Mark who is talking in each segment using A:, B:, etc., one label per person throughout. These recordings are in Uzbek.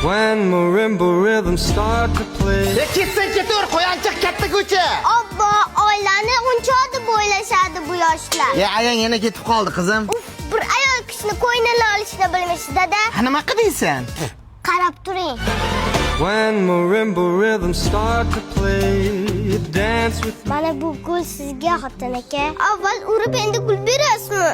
A: When marimba rhythms start to play.
B: Ketsin ketaver, qo'yanchiq katta ko'cha.
C: Obbo, oilani uncha deb o'ylashadi bu yoshlar.
B: Ayang yana ketib qoldi, qizim.
C: Uf, bir ayol kishini qo'yniga olishni bilmish dada.
B: Nima qildingsan?
C: Qarab turing.
A: When marimba rhythms start to play, dance with me.
C: Mana bu gul sizga xotin aka. Avval urib endi gul berasizmi?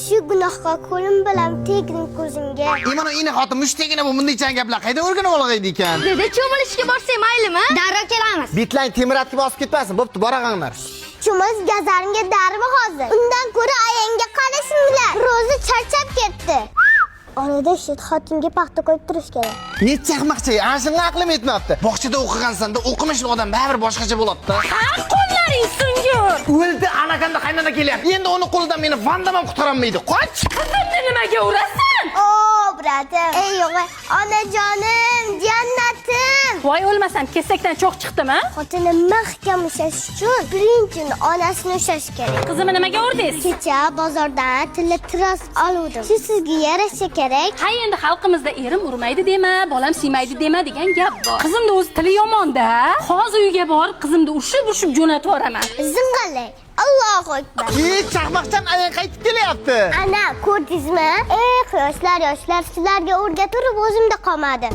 C: Shu gunohga qo'lim bilan tegdim ko'zimga.
B: Mana ini xotin mushtigina bu bunday gaplar qayda o'rganib olg'aydi ekan?
C: Dada cho'milishga borsak maylimi? Darrov kelamiz.
B: Bitlang temiratga bosib ketmasin. Bo'pti, borag'anglar.
C: Cho'miz gazarimga darmi hozir. Undan ko'ra ayangga qarasinglar. Ro'zi charchab ketdi. Orada shit xotinga paxta qo'yib turish kerak.
B: Necha ahmoqcha, ana shunga aqlim yetmabdi. Bog'chada o'qigansan-da, o'qimishli odam baribir boshqacha bo'ladi-da.
C: Qo'llaring singur.
B: O'ldi, anaqanda qaynona kelyapti. Endi uni qo'lidan meni vandamam qutqarolmaydi. Qoch!
C: Qizimni nimaga urasan? O, bratim. Ey o'g'ay, onajonim, jannatim.
D: Voy o'lmasam, kesakdan cho'q chiqdimi?
C: Xotini mahkam ushlash uchun birinchi onasini ushlash kerak.
D: Qizimni nimaga urdingiz?
C: Kecha bozordan tilla tiros oldim. Shu sizga yarasha kerak.
D: Ha, endi xalqimizda erim urmaydi dema, bolam siymaydi dema degan gap bor. Qizimni o'zi tili yomon-da. Hozir uyga borib qizimni urishib jo'natib yuboraman.
C: Zing'allay. Allohu akbar.
B: Chaqmoqdan ayang qaytib kelyapti.
C: Ana, ko'rdingizmi? Yoshlar, sizlarga o'rgatirib o'zimda qolmadi.